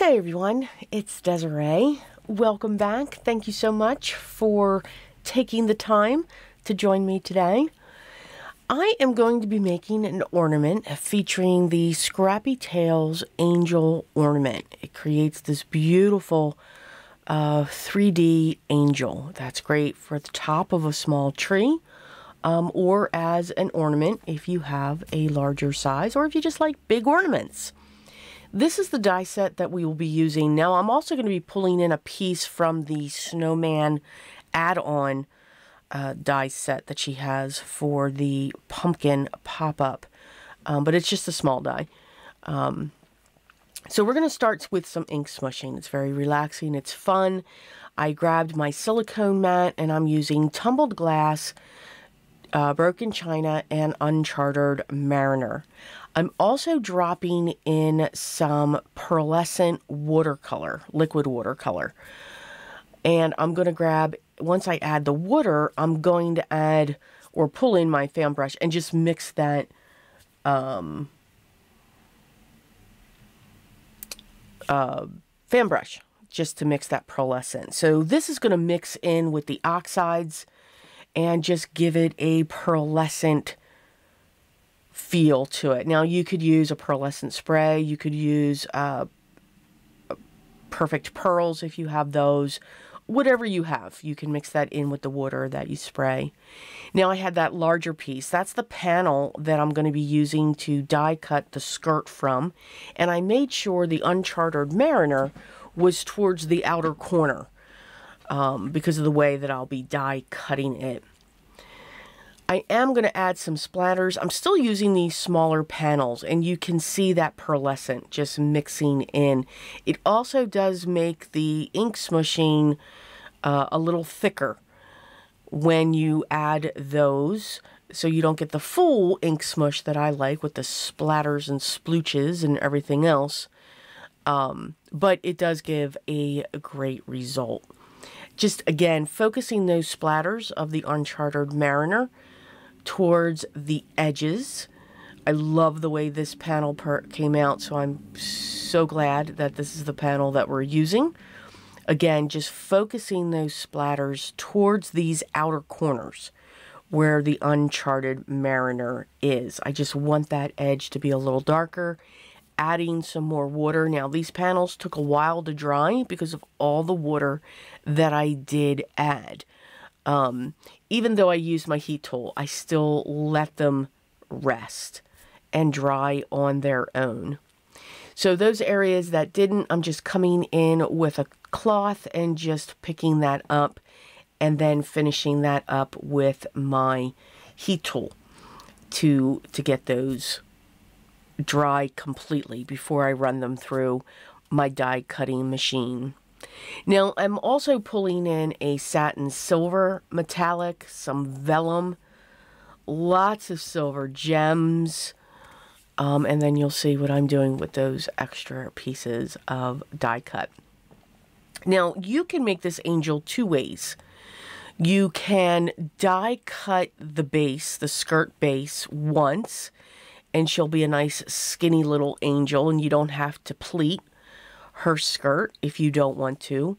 Hey everyone, it's Desiree. Welcome back. Thank you so much for taking the time to join me today. I am going to be making an ornament featuring the Scrappy Tails Angel Ornament. It creates this beautiful 3D angel that's great for the top of a small tree or as an ornament if you have a larger size or if you just like big ornaments. This is the die set that we will be using. Now I'm also going to be pulling in a piece from the Snowman add-on die set that she has for the pumpkin pop-up. But it's just a small die. So we're going to start with some ink smushing. It's very relaxing. It's fun. I grabbed my silicone mat and I'm using tumbled glass, broken china, and uncharted mariner. I'm also dropping in some pearlescent watercolor, liquid watercolor. And I'm going to grab, once I add the water, I'm going to add or pull in my fan brush and just mix that fan brush just to mix that pearlescent. So this is going to mix in with the oxides and just give it a pearlescent feel to it. Now you could use a pearlescent spray, you could use perfect pearls if you have those. Whatever you have, you can mix that in with the water that you spray. Now I had that larger piece. That's the panel that I'm going to be using to die cut the skirt from. And I made sure the uncharted mariner was towards the outer corner because of the way that I'll be die cutting it. I am going to add some splatters. I'm still using these smaller panels, and you can see that pearlescent just mixing in. It also does make the ink smushing a little thicker when you add those, so you don't get the full ink smush that I like with the splatters and splooches and everything else. But it does give a great result. Just, again, focusing those splatters of the uncharted mariner towards the edges. I love the way this panel came out, so I'm so glad that this is the panel that we're using. Again, just focusing those splatters towards these outer corners where the uncharted mariner is. I just want that edge to be a little darker. Adding some more water. Now these panels took a while to dry because of all the water that I did add. Even though I used my heat tool, I still let them rest and dry on their own. So those areas that didn't, I'm just coming in with a cloth and just picking that up and then finishing that up with my heat tool to get those dry completely before I run them through my die cutting machine. Now, I'm also pulling in a satin silver metallic, some vellum, lots of silver gems, and then you'll see what I'm doing with those extra pieces of die cut. Now, you can make this angel two ways. You can die cut the base, the skirt base, once, and she'll be a nice skinny little angel, and you don't have to pleat her skirt if you don't want to.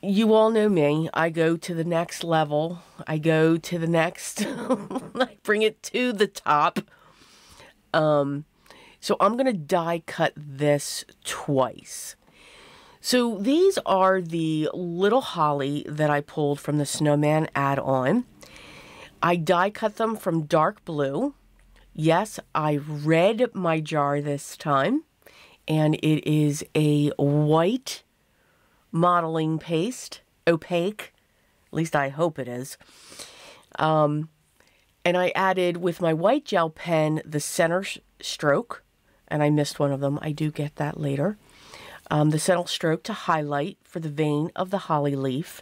You all know me. I go to the next level. I go to the next. I bring it to the top. So I'm going to die cut this twice. So these are the little holly that I pulled from the Snowman add-on. I die cut them from dark blue. Yes, I read my jar this time. And it is a white modeling paste, opaque, at least I hope it is. And I added with my white gel pen the center stroke, and I missed one of them. I do get that later. The center stroke to highlight for the vein of the holly leaf.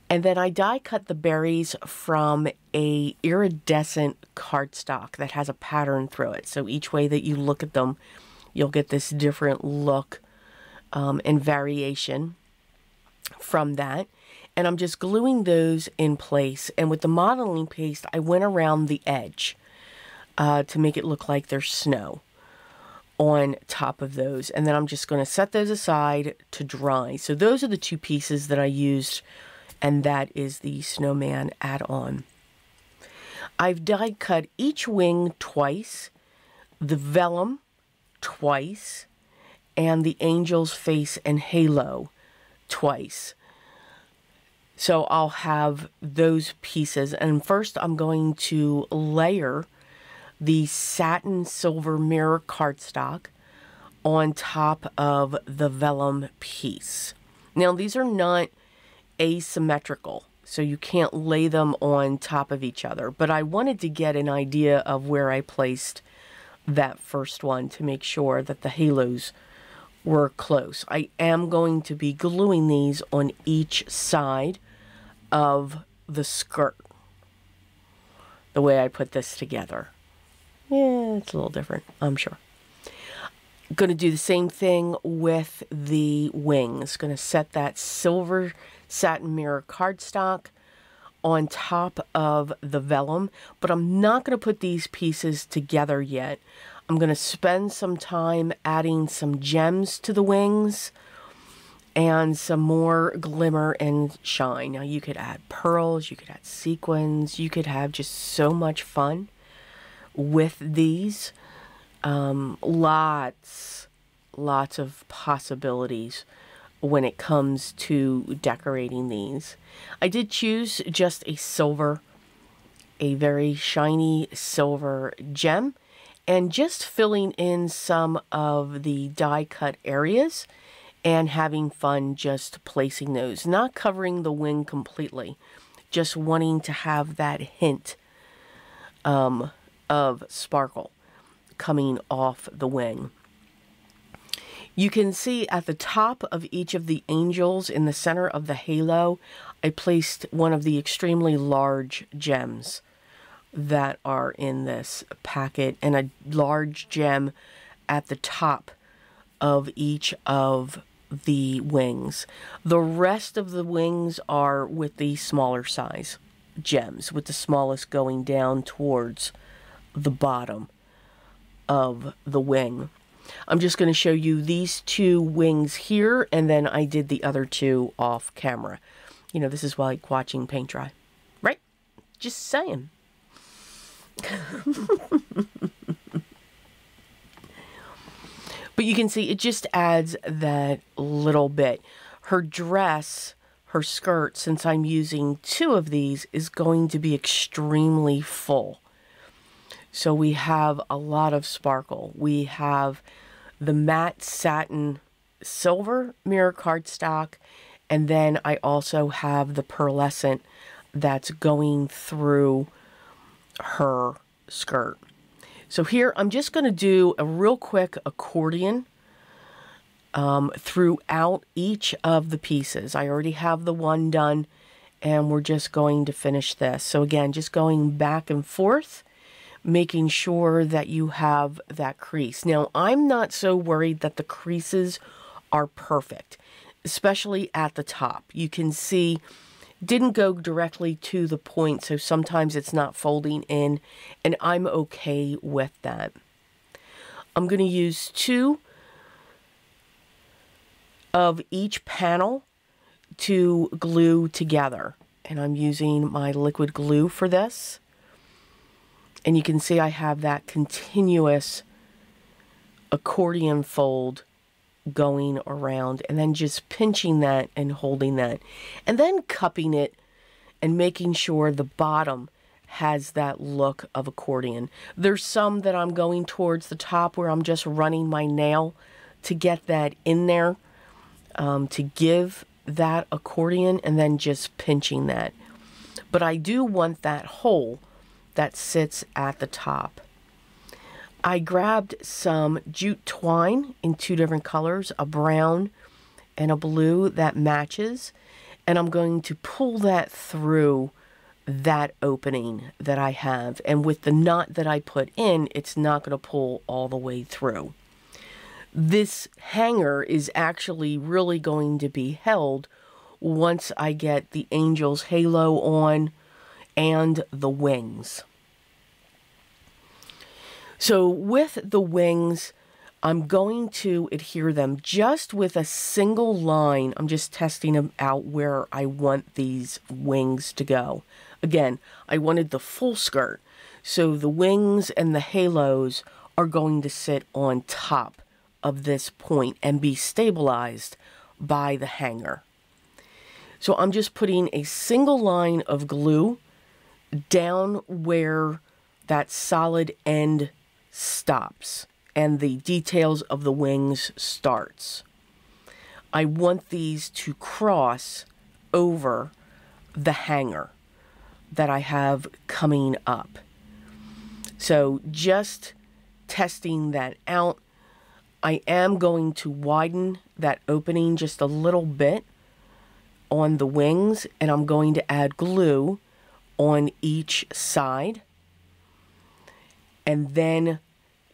And then I die cut the berries from a iridescent cardstock that has a pattern through it. So each way that you look at them, you'll get this different look and variation from that. And I'm just gluing those in place. And with the modeling paste, I went around the edge to make it look like there's snow on top of those. And then I'm just going to set those aside to dry. So those are the two pieces that I used, and that is the snowman add-on. I've die cut each wing twice, the vellum twice, and the angel's face and halo twice. So I'll have those pieces. And first I'm going to layer the satin silver mirror cardstock on top of the vellum piece. Now these are not asymmetrical, so you can't lay them on top of each other, but I wanted to get an idea of where I placed that first one to make sure that the halos were close. I am going to be gluing these on each side of the skirt, the way I put this together. Yeah, it's a little different, I'm sure. Going to do the same thing with the wings. Going to set that silver satin mirror cardstock on top of the vellum, but I'm not going to put these pieces together yet. I'm going to spend some time adding some gems to the wings and some more glimmer and shine. Now you could add pearls, you could add sequins, you could have just so much fun with these. Lots of possibilities when it comes to decorating these. I did choose just a silver, a very shiny silver gem, and just filling in some of the die cut areas and having fun just placing those, not covering the wing completely, just wanting to have that hint of sparkle coming off the wing. You can see at the top of each of the angels in the center of the halo, I placed one of the extremely large gems that are in this packet, and a large gem at the top of each of the wings. The rest of the wings are with the smaller size gems, with the smallest going down towards the bottom of the wing. I'm just going to show you these two wings here, and then I did the other two off camera. You know, this is like watching paint dry, right? Just saying. But you can see it just adds that little bit. Her dress, her skirt, since I'm using two of these, is going to be extremely full. So we have a lot of sparkle. We have the matte satin silver mirror cardstock, and then I also have the pearlescent that's going through her skirt. So here I'm just going to do a real quick accordion throughout each of the pieces. I already have the one done, and we're just going to finish this. So again, just going back and forth, making sure that you have that crease. Now, I'm not so worried that the creases are perfect, especially at the top. You can see didn't go directly to the point, so sometimes it's not folding in, and I'm okay with that. I'm going to use two of each panel to glue together, and I'm using my liquid glue for this. And you can see I have that continuous accordion fold going around, and then just pinching that and holding that, and then cupping it and making sure the bottom has that look of accordion. There's some that I'm going towards the top where I'm just running my nail to get that in there, to give that accordion, and then just pinching that. But I do want that hole that sits at the top. I grabbed some jute twine in two different colors, a brown and a blue that matches, and I'm going to pull that through that opening that I have. And with the knot that I put in, it's not going to pull all the way through. This hanger is actually really going to be held once I get the angel's halo on and the wings. So with the wings, I'm going to adhere them just with a single line. I'm just testing them out where I want these wings to go. Again, I wanted the full skirt, so the wings and the halos are going to sit on top of this point and be stabilized by the hanger. So I'm just putting a single line of glue down where that solid end stops and the details of the wings starts. I want these to cross over the hanger that I have coming up. So just testing that out. I am going to widen that opening just a little bit on the wings, and I'm going to add glue on each side. And then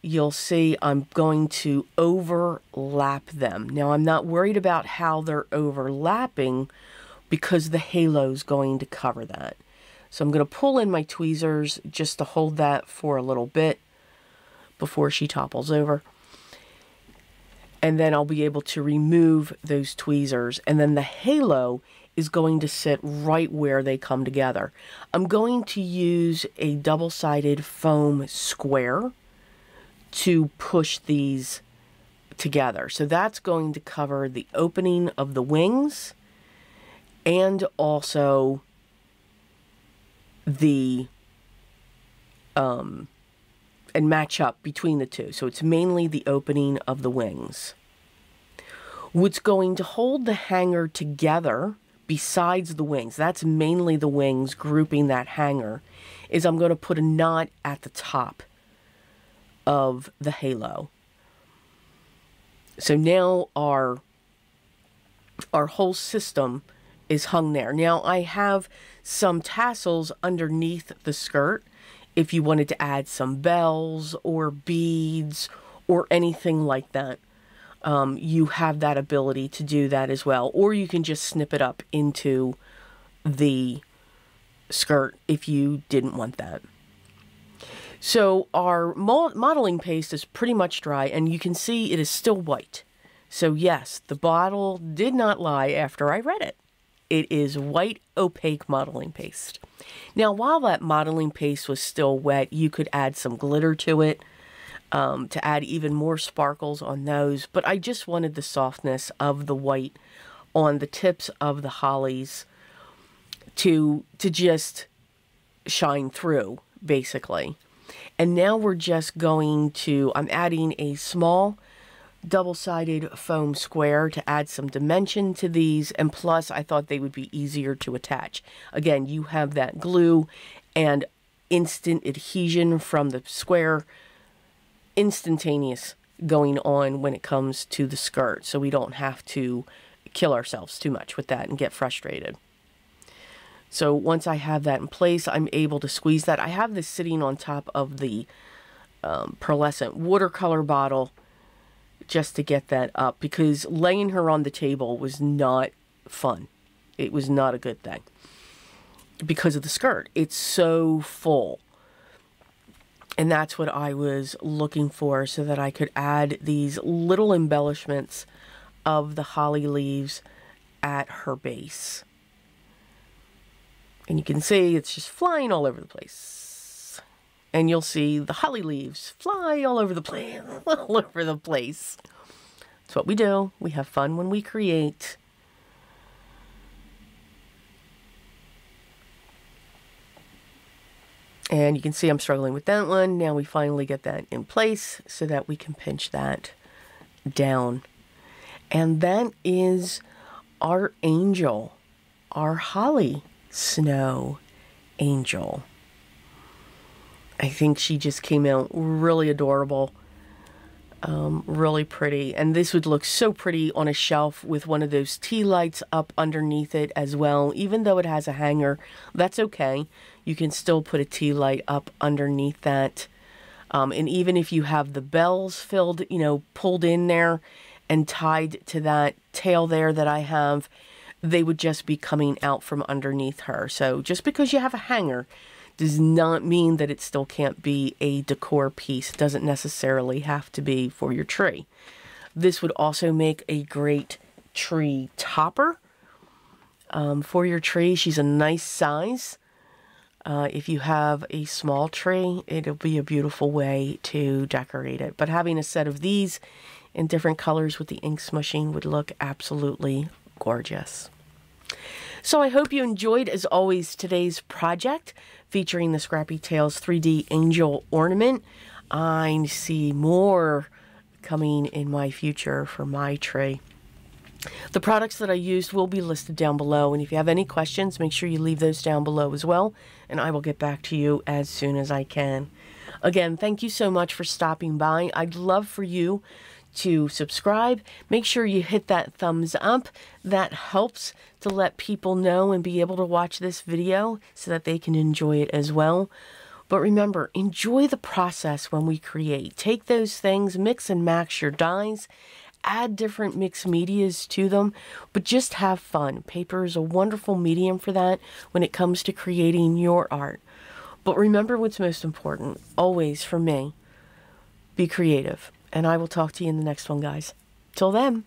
you'll see I'm going to overlap them. Now, I'm not worried about how they're overlapping because the halo's going to cover that. So I'm going to pull in my tweezers just to hold that for a little bit before she topples over. And then I'll be able to remove those tweezers. And then the halo is going to sit right where they come together. I'm going to use a double-sided foam square to push these together. So that's going to cover the opening of the wings and also the and match up between the two. So it's mainly the opening of the wings. What's going to hold the hanger together besides the wings, that's mainly the wings grouping that hanger, is I'm going to put a knot at the top of the halo. So now our whole system is hung there. Now I have some tassels underneath the skirt if you wanted to add some bells or beads or anything like that. You have that ability to do that as well. Or you can just snip it up into the skirt if you didn't want that. So our modeling paste is pretty much dry, and you can see it is still white. So yes, the bottle did not lie after I read it. It is white opaque modeling paste. Now, while that modeling paste was still wet, you could add some glitter to it to add even more sparkles on those. But I just wanted the softness of the white on the tips of the hollies to just shine through, basically. And now we're just going to, I'm adding a small double-sided foam square to add some dimension to these, and plus I thought they would be easier to attach. Again, you have that glue and instant adhesion from the square, instantaneous going on when it comes to the skirt, so we don't have to kill ourselves too much with that and get frustrated. So once I have that in place, I'm able to squeeze that. I have this sitting on top of the pearlescent watercolor bottle just to get that up, because laying her on the table was not fun. It was not a good thing because of the skirt. It's so full. And that's what I was looking for, so that I could add these little embellishments of the holly leaves at her base. And you can see it's just flying all over the place. And you'll see the holly leaves fly all over the place. All over the place. That's what we do. We have fun when we create. And you can see I'm struggling with that one. Now we finally get that in place so that we can pinch that down. And that is our angel, our holly snow angel. I think she just came out really adorable, really pretty. And this would look so pretty on a shelf with one of those tea lights up underneath it as well. Even though it has a hanger, that's okay. You can still put a tea light up underneath that. And even if you have the bells filled, you know, pulled in there and tied to that tail there that I have, they would just be coming out from underneath her. So just because you have a hanger does not mean that it still can't be a decor piece. It doesn't necessarily have to be for your tree. This would also make a great tree topper for your tree. She's a nice size. If you have a small tree, it'll be a beautiful way to decorate it. But having a set of these in different colors with the ink smushing would look absolutely gorgeous. So I hope you enjoyed, as always, today's project featuring the Scrappy Tales 3D Angel Ornament. I see more coming in my future for my tree. The products that I used will be listed down below, and if you have any questions, make sure you leave those down below as well, and I will get back to you as soon as I can. Again, thank you so much for stopping by. I'd love for you to subscribe. Make sure you hit that thumbs up. That helps to let people know and be able to watch this video so that they can enjoy it as well. But remember, enjoy the process when we create. Take those things, mix and match your dyes, add different mixed medias to them, but just have fun. Paper is a wonderful medium for that when it comes to creating your art. But remember what's most important, always for me, be creative. And I will talk to you in the next one, guys. Till then.